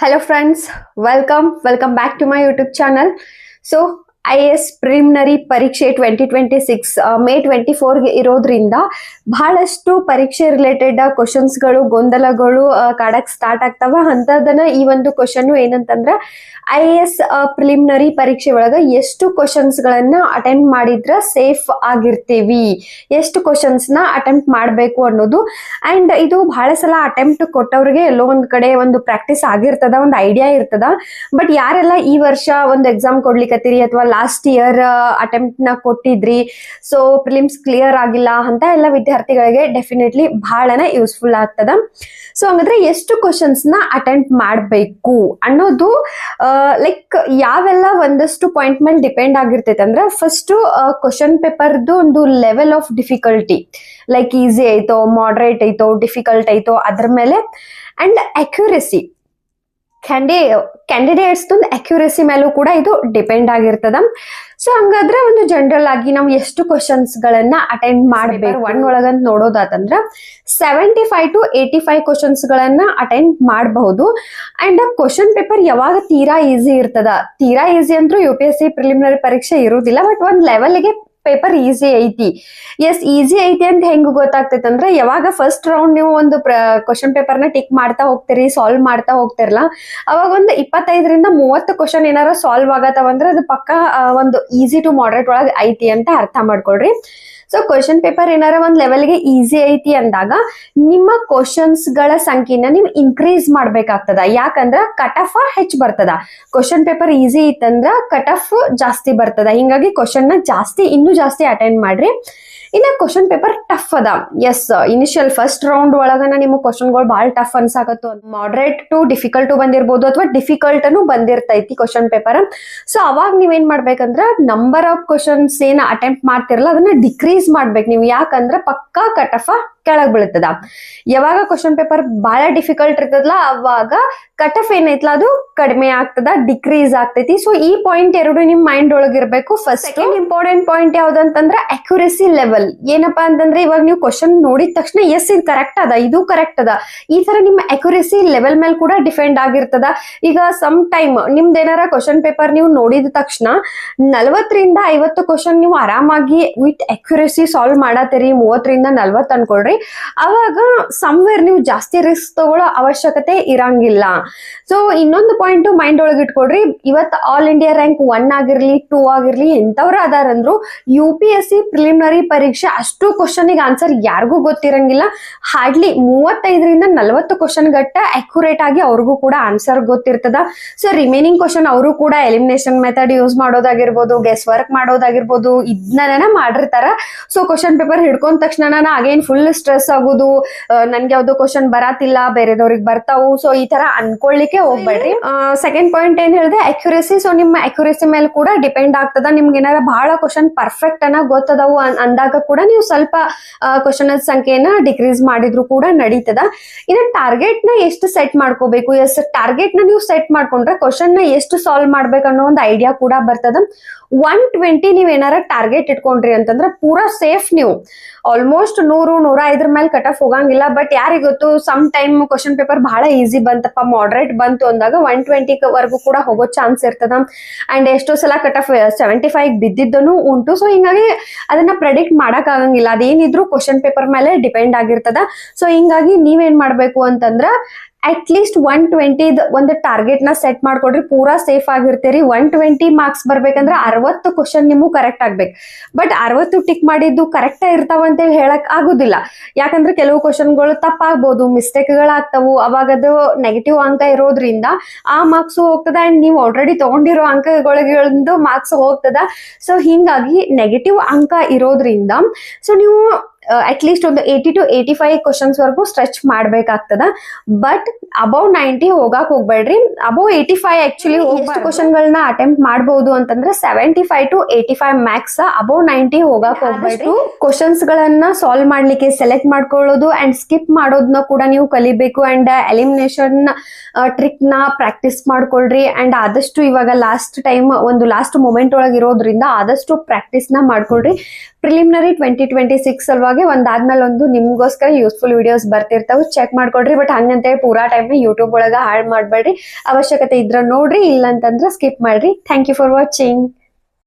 Hello friends, welcome back to my YouTube channel. So IAS preliminary ಪರೀಕ್ಷೆ 2026 ಮೇ 24ಗೆ ಇರೋದ್ರಿಂದ ಬಹಳಷ್ಟು ಪರೀಕ್ಷೆ ರಿಲೇಟೆಡ್ ಕ್ವಶನ್ಸ್ಗಳು ಗೊಂದಲಗಳು ಕಾಡಕ್ ಸ್ಟಾರ್ಟ್ ಆಗ್ತಾವ. ಅಂತದನ್ನ ಈ ಒಂದು ಕ್ವಶನ್ ಏನಂತಂದ್ರ IAS ಪ್ರಿಲಿಮಿನರಿ ಪರೀಕ್ಷೆ ಒಳಗ ಎಷ್ಟು ಕ್ವಶನ್ಸ್ ಗಳನ್ನ ಅಟೆಂಡ್ ಮಾಡಿದ್ರ ಸೇಫ್ ಆಗಿರ್ತೀವಿ, ಎಷ್ಟು ಕ್ವಶನ್ಸ್ ನ ಅಟೆಂಪ್ಟ್ ಮಾಡಬೇಕು ಅನ್ನೋದು. ಅಂಡ್ ಇದು ಬಹಳ ಸಲ ಅಟೆಂಪ್ಟ್ ಕೊಟ್ಟವ್ರಿಗೆ ಎಲ್ಲೋ ಒಂದ್ ಕಡೆ ಒಂದು ಪ್ರಾಕ್ಟೀಸ್ ಆಗಿರ್ತದ, ಒಂದು ಐಡಿಯಾ ಇರ್ತದ. ಬಟ್ ಯಾರೆಲ್ಲ ಈ ವರ್ಷ ಒಂದು ಎಕ್ಸಾಮ್ ಕೊಡ್ಲಿಕ್ಕತ್ತೀರಿ ಅಥವಾ ಲಾಸ್ಟ್ ಇಯರ್ ಅಟೆಂಪ್ಟ್ ನ ಕೊಟ್ಟಿದ್ರಿ, ಸೊ ಪ್ರಿಲಿಮ್ಸ್ ಕ್ಲಿಯರ್ ಆಗಿಲ್ಲ ಅಂತ ಎಲ್ಲ ವಿದ್ಯಾರ್ಥಿಗಳಿಗೆ ಡೆಫಿನೆಟ್ಲಿ ಬಹಳನೇ ಯೂಸ್ಫುಲ್ ಆಗ್ತದ. ಸೊ ಹಂಗಂದ್ರೆ ಎಷ್ಟು ಕ್ವಶನ್ಸ್ ನ ಅಟೆಂಪ್ಟ್ ಮಾಡಬೇಕು ಅನ್ನೋದು ಲೈಕ್ ಯಾವೆಲ್ಲ ಒಂದಷ್ಟು ಪಾಯಿಂಟ್ ಮೇಲೆ ಡಿಪೆಂಡ್ ಆಗಿರ್ತೈತೆ ಅಂದ್ರೆ, ಫಸ್ಟ್ ಕ್ವಶನ್ ಪೇಪರ್ದು ಒಂದು level of difficulty, like easy ಐತೋ, ಮಾಡ್ರೇಟ್ ಐತೋ, ಡಿಫಿಕಲ್ಟ್ ಐತೋ ಅದ್ರ ಮೇಲೆ. ಅಂಡ್ ಅಕ್ಯುರಸಿ, ಕ್ಯಾಂಡಿಡೇಟ್ಸ್ ಅಕ್ಯುರಸಿ ಮೇಲೂ ಕೂಡ ಇದು ಡಿಪೆಂಡ್ ಆಗಿರ್ತದ. ಸೊ ಹಂಗಾದ್ರೆ ಒಂದು ಜನರಲ್ ಆಗಿ ನಾವು ಎಷ್ಟು ಕ್ವಶನ್ಸ್ ಗಳನ್ನ ಅಟೆಂಡ್ ಮಾಡಬೇಕು ಒನ್ ಒಳಗಂತ ನೋಡೋದಾತಂದ್ರ 75 to 85 ಕ್ವಶನ್ಸ್ ಗಳನ್ನ ಅಟೆಂಡ್ ಮಾಡಬಹುದು. ಅಂಡ್ ಕ್ವಶನ್ ಪೇಪರ್ ಯಾವಾಗ ತೀರಾ ಈಸಿ ಇರ್ತದ, ತೀರಾ ಈಸಿ ಅಂದ್ರೂ UPSC ಪ್ರಿಲಿಮಿನರಿ ಪರೀಕ್ಷೆ ಇರುವುದಿಲ್ಲ, ಬಟ್ ಒಂದ್ ಲೆವೆಲ್ಗೆ ಪೇಪರ್ ಈಸಿ ಐತಿ. ಎಸ್, ಈಸಿ ಐತಿ ಅಂತ ಹೆಂಗ್ ಗೊತ್ತಾಗ್ತೈತೆ ಅಂದ್ರೆ, ಯಾವಾಗ ಫಸ್ಟ್ ರೌಂಡ್ ನೀವು ಒಂದು ಕ್ವಶನ್ ಪೇಪರ್ ನ ಟಿಕ್ ಮಾಡ್ತಾ ಹೋಗ್ತೀರಿ, ಸಾಲ್ವ್ ಮಾಡ್ತಾ ಹೋಗ್ತಿರಲ್ಲ, ಅವಾಗ ಒಂದು 25ರಿಂದ 30 ಕ್ವಶನ್ ಏನಾರ ಸಾಲ್ವ್ ಆಗತ್ತವಂದ್ರೆ ಅದು ಪಕ್ಕ ಒಂದು ಈಸಿ ಟು ಮಾಡ್ರೇಟ್ ಒಳಗೆ ಐತಿ ಅಂತ ಅರ್ಥ ಮಾಡ್ಕೊಳ್ರಿ. ಸೊ ಕ್ವಶನ್ ಪೇಪರ್ ಏನಾರ ಒಂದ್ ಲೆವೆಲ್ಗೆ ಈಸಿ ಐತಿ ಅಂದಾಗ ನಿಮ್ಮ ಕ್ವಶನ್ಸ್ ಗಳ ಸಂಖ್ಯೆನ ನೀವು ಇನ್ಕ್ರೀಸ್ ಮಾಡ್ಬೇಕಾಗ್ತದ. ಯಾಕಂದ್ರ ಕಟ್ ಆಫ್ ಹೆಚ್ಚು ಬರ್ತದ. ಕ್ವಶನ್ ಪೇಪರ್ ಈಸಿ ಇತ್ತಂದ್ರ ಕಟ್ ಆಫ್ ಜಾಸ್ತಿ ಬರ್ತದ. ಹಿಂಗಾಗಿ ಕ್ವಶನ್ ನ ಇನ್ನೂ ಜಾಸ್ತಿ ಅಟೆಂಡ್ ಮಾಡ್ರಿ. ಇನ್ನ ಕ್ವಶನ್ ಪೇಪರ್ ಟಫ್ ಅದ. ಎಸ್, ಇನಿಷಿಯಲ್ ಫಸ್ಟ್ ರೌಂಡ್ ಒಳಗನ ನಿಮ್ಗೆ ಕ್ವಶನ್ಗಳು ಬಹಳ ಟಫ್ ಅನ್ಸಾಕತ್ತು, ಮಾಡ್ರೇಟ್ ಟು ಡಿಫಿಕಲ್ಟ್ ಬಂದಿರ್ಬೋದು ಅಥವಾ ಡಿಫಿಕಲ್ಟ್ ಅನ್ನು ಬಂದಿರ್ತೈತಿ ಕ್ವಶನ್ ಪೇಪರ್. ಸೊ ಅವಾಗ ನೀವೇನ್ ಮಾಡ್ಬೇಕಂದ್ರ, ನಂಬರ್ ಆಫ್ ಕ್ವಶನ್ಸ್ ಏನ್ ಅಟೆಂಪ್ಟ್ ಮಾಡ್ತಿರಲ್ಲ ಅದನ್ನ ಡಿಕ್ರೀಸ್ ಮಾಡ್ಬೇಕು ನೀವು. ಯಾಕಂದ್ರ ಪಕ್ಕಾ ಕಟ್ ಆಫ್ ಕೆಳಗ್ ಬೀಳ್ತದ. ಯಾವಾಗ ಕ್ವಶನ್ ಪೇಪರ್ ಬಹಳ ಡಿಫಿಕಲ್ಟ್ ಇರ್ತದಲ್ಲ ಅವಾಗ ಕಟ್ ಆಫ್ ಏನೈತಲ್ಲ ಅದು ಕಡಿಮೆ ಆಗ್ತದ, ಡಿಕ್ರೀಸ್ ಆಗ್ತೈತಿ. ಸೊ ಈ ಪಾಯಿಂಟ್ ಎರಡು ನಿಮ್ ಮೈಂಡ್ ಒಳಗಿರ್ಬೇಕು. ಫಸ್ಟ್ ಇಂಪಾರ್ಟೆಂಟ್ ಪಾಯಿಂಟ್ ಯಾವ್ದಂತಂದ್ರ ಅಕ್ಯುರಸಿ ಲೆವೆಲ್. ಏನಪ್ಪಾ ಅಂತಂದ್ರೆ, ಇವಾಗ ನೀವು ಕ್ವಶನ್ ನೋಡಿದ ತಕ್ಷಣ ಎಸ್ ಇದು ಕರೆಕ್ಟ್ ಅದ, ಇದು ಕರೆಕ್ಟ್ ಅದ, ಈ ತರ ನಿಮ್ಮ ಅಕ್ಯುರಸಿ ಲೆವೆಲ್ ಮೇಲೆ ಕೂಡ ಡಿಪೆಂಡ್ ಆಗಿರ್ತದ. ಈಗ ಸಮ್ ಟೈಮ್ ನಿಮ್ದು ಏನಾರ ಕ್ವಶನ್ ಪೇಪರ್ ನೀವು ನೋಡಿದ ತಕ್ಷಣ 40ರಿಂದ 50 ಕ್ವಶನ್ ನೀವು ಆರಾಮಾಗಿ ವಿತ್ ಅಕ್ಯುರಸಿ ಸಾಲ್ವ್ ಮಾಡತ್ತೀರಿ, 30ರಿಂದ 40 ಅನ್ಕೊಳ್ರಿ, ಅವಾಗ ಸಮ್ವೇರ್ ನೀವು ಜಾಸ್ತಿ ರಿಸ್ಕ್ ತಗೊಳ್ಳೋ ಅವಶ್ಯಕತೆ ಇರಂಗಿಲ್ಲ. ಸೊ ಇನ್ನೊಂದು ಪಾಯಿಂಟ್ ಮೈಂಡ್ ಒಳಗೆ ಇಟ್ಕೊಳ್ರಿ, ಇವತ್ತು ಆಲ್ ಇಂಡಿಯಾ ರ್ಯಾಂಕ್ 1 ಆಗಿರ್ಲಿ 2 ಆಗಿರ್ಲಿ ಎಂತವ್ರ ಅದಾರಂದ್ರು UPSC ಪ್ರಿಲಿಮಿನರಿ ಪರೀಕ್ಷೆ ಅಷ್ಟು ಕ್ವಶನ್ ಆನ್ಸರ್ ಯಾರಿಗೂ ಗೊತ್ತಿರಂಗಿಲ್ಲ. ಹಾರ್ಡ್ಲಿ 35ರಿಂದ 40 ಕ್ವಶನ್ ಗಟ್ಟ ಅಕ್ಯುರೇಟ್ ಆಗಿ ಅವ್ರಿಗೂ ಕೂಡ ಆನ್ಸರ್ ಗೊತ್ತಿರ್ತದ. ಸೊ ರಿಮೈನಿಂಗ್ ಕ್ವಶನ್ ಅವರು ಕೂಡ ಎಲಿಮಿನೇಷನ್ ಮೆಥಡ್ ಯೂಸ್ ಮಾಡೋದಾಗಿರ್ಬೋದು, ಗೆಸ್ ವರ್ಕ್ ಮಾಡೋದಾಗಿರ್ಬೋದು, ಇದನ್ನ ಮಾಡಿರ್ತಾರ. ಸೊ ಕ್ವಶನ್ ಪೇಪರ್ ಹಿಡ್ಕೊಂಡ ತಕ್ಷಣ ಅಗೇನ್ ಫುಲ್ ಸ್ಟ್ರೆಸ್ ಆಗೋದು, ನನ್ಗೆ ಯಾವ್ದು ಕ್ವಶನ್ ಬರಾತಿಲ್ಲ, ಬೇರೆದವ್ರಿಗೆ ಬರ್ತಾವು, ಸೊ ಈ ತರ ಅನ್ಕೊಳ್ಳಿಕ್ಕೆ ಹೋಗ್ಬೇಡ್ರಿ. ಸೆಕೆಂಡ್ ಪಾಯಿಂಟ್ ಏನ್ ಹೇಳಿದೆ, ಅಕ್ಯುರಸಿ. ಸೊ ನಿಮ್ಮ ಅಕ್ಯುರಸಿ ಮೇಲೆ ಕೂಡ ಡಿಪೆಂಡ್ ಆಗ್ತದ. ನಿಮ್ಗೆ ಏನಾರ ಬಹಳ ಕ್ವಶನ್ ಪರ್ಫೆಕ್ಟ್ ಅನ್ನ ಗೊತ್ತದವು ಅಂದಾಗ ಕೂಡ ನೀವು ಸ್ವಲ್ಪ ಕ್ವಶನ್ ಸಂಖ್ಯೆನ ಡಿಕ್ರೀಸ್ ಮಾಡಿದ್ರು ಕೂಡ ನಡೀತದ. ಇನ್ನು ಟಾರ್ಗೆಟ್ ನ ಎಷ್ಟು ಸೆಟ್ ಮಾಡ್ಕೋಬೇಕು. ಎಸ್, ಟಾರ್ಗೆಟ್ ನ ನೀವು ಸೆಟ್ ಮಾಡ್ಕೊಂಡ್ರೆ ಕ್ವಶನ್ ನ ಎಷ್ಟು ಸಾಲ್ವ್ ಮಾಡ್ಬೇಕು ಅನ್ನೋ ಒಂದು ಐಡಿಯಾ ಕೂಡ ಬರ್ತದ. 120 ನೀವ್ ಏನಾರ ಟಾರ್ಗೆಟ್ ಇಟ್ಕೊಂಡ್ರಿ ಅಂತಂದ್ರೆ ಪೂರಾ ಸೇಫ್. ನೀವು ಆಲ್ಮೋಸ್ಟ್ 100-105 ಮೇಲೆ ಕಟ್ ಆಫ್ ಹೋಗಂಗಿಲ್ಲ. ಬಟ್ ಯಾರಿಗ್ ಗೊತ್ತು, ಸಮ್ ಟೈಮ್ ಕ್ವಶನ್ ಪೇಪರ್ ಬಹಳ ಈಸಿ ಬಂತಪ್ಪ, ಮಾಡ್ರೇಟ್ ಬಂತು ಅಂದಾಗ 120 ವರೆಗೂ ಕೂಡ ಹೋಗೋ ಚಾನ್ಸ್ ಇರ್ತದ. ಅಂಡ್ ಎಷ್ಟೋ ಸಲ ಕಟ್ ಆಫ್ 75 ಬಿದ್ದಿದ್ದನು ಉಂಟು. ಸೊ ಹಿಂಗಾಗಿ ಅದನ್ನ ಪ್ರೆಡಿಕ್ಟ್ ಮಾಡಕ್ ಆಗಂಗಿಲ್ಲ, ಅದೇನಿದ್ರು ಕ್ವಶನ್ ಪೇಪರ್ ಮೇಲೆ ಡಿಪೆಂಡ್ ಆಗಿರ್ತದ. ಸೊ ಹಿಂಗಾಗಿ ನೀವೇನ್ ಮಾಡ್ಬೇಕು ಅಂತಂದ್ರ ಅಟ್ ಲೀಸ್ಟ್ 120 ಒಂದು ಟಾರ್ಗೆಟ್ ನ ಸೆಟ್ ಮಾಡ್ಕೊಡ್ರಿ, ಪೂರಾ ಸೇಫ್ ಆಗಿರ್ತೀರಿ. 120 ಮಾರ್ಕ್ಸ್ ಬರ್ಬೇಕಂದ್ರೆ 60 ಕ್ವಶನ್ ನಿಮ್ಗೆ ಕರೆಕ್ಟ್ ಆಗ್ಬೇಕು. ಬಟ್ 60 ಟಿಕ್ ಮಾಡಿದ್ದು ಕರೆಕ್ಟ್ ಇರ್ತಾವ ಅಂತೇಳಿ ಹೇಳಕ್ ಆಗುದಿಲ್ಲ. ಯಾಕಂದ್ರೆ ಕೆಲವು ಕ್ವಶನ್ಗಳು ತಪ್ಪಾಗ್ಬೋದು, ಮಿಸ್ಟೇಕ್ ಗಳಾಗ್ತಾವು, ಅವಾಗ ಅದು ನೆಗೆಟಿವ್ ಅಂಕ ಇರೋದ್ರಿಂದ ಆ ಮಾರ್ಕ್ಸ್ ಹೋಗ್ತದ. ಅಂಡ್ ನೀವು ಆಲ್ರೆಡಿ ತಗೊಂಡಿರೋ ಅಂಕಗಳಿಂದು ಮಾರ್ಕ್ಸ್ ಹೋಗ್ತದ. ಸೊ ಹಿಂಗಾಗಿ ನೆಗೆಟಿವ್ ಅಂಕ ಇರೋದ್ರಿಂದ ಸೊ ನೀವು ಅಟ್ ಲೀಸ್ಟ್ ಒಂದು 80 to 85 ಕ್ವಶನ್ಸ್ ವರೆಗೂ ಸ್ಟ್ರೆಚ್ ಮಾಡ್ಬೇಕಾಗ್ತದ. ಬಟ್ ಅಬೌವ್ 90 ಹೋಗಕ್ ಹೋಗ್ಬೇಡ್ರಿ. ಅಬೌವ್ 85 ಆಕ್ಚುಲಿ ಎಷ್ಟು ಕ್ವಶನ್ ಗಳನ್ನ ಅಟೆಂಪ್ಟ್ ಮಾಡಬಹುದು ಅಂತಂದ್ರೆ 75 to 85 ಮ್ಯಾಕ್ಸ್. ಅಬೌವ್ 90 ಹೋಗಕ್ ಹೋಗ್ಬೇಡ್ರಿ. ಕ್ವಶನ್ಸ್ ಗಳನ್ನ ಸಾಲ್ವ್ ಮಾಡ್ಲಿಕ್ಕೆ ಸೆಲೆಕ್ಟ್ ಮಾಡ್ಕೊಳ್ಳೋದು ಅಂಡ್ ಸ್ಕಿಪ್ ಮಾಡೋದನ್ನ ಕೂಡ ನೀವು ಕಲಿಬೇಕು. ಅಂಡ್ ಎಲಿಮಿನೇಷನ್ ಟ್ರಿಕ್ ನ ಪ್ರಾಕ್ಟೀಸ್ ಮಾಡ್ಕೊಳ್ರಿ. ಅಂಡ್ ಆದಷ್ಟು ಇವಾಗ ಲಾಸ್ಟ್ ಮೂಮೆಂಟ್ ಒಳಗೆ ಇರೋದ್ರಿಂದ ಆದಷ್ಟು ಪ್ರಾಕ್ಟೀಸ್ ನ ಮಾಡ್ಕೊಳ್ರಿ. ಪ್ರಿಲಿಮಿನರಿ 2026 ಸಲುವಾಗಿ ಬಗ್ಗೆ ಒಂದಾದ್ಮೇಲೆ ಒಂದು ನಿಮ್ಗೋಸ್ಕರ ಯೂಸ್ಫುಲ್ ವಿಡಿಯೋಸ್ ಬರ್ತಿರ್ತಾವ, ಚೆಕ್ ಮಾಡ್ಕೊಡ್ರಿ. ಬಟ್ ಹಂಗಂತ ಪೂರಾ ಟೈಮ್ ಯೂಟ್ಯೂಬ್ ಒಳಗ ಹಾಳು ಮಾಡ್ಬೇಡ್ರಿ. ಅವಶ್ಯಕತೆ ಇದ್ರ ನೋಡ್ರಿ, ಇಲ್ಲ ಅಂತಂದ್ರ ಸ್ಕಿಪ್ ಮಾಡ್ರಿ. Thank you for watching.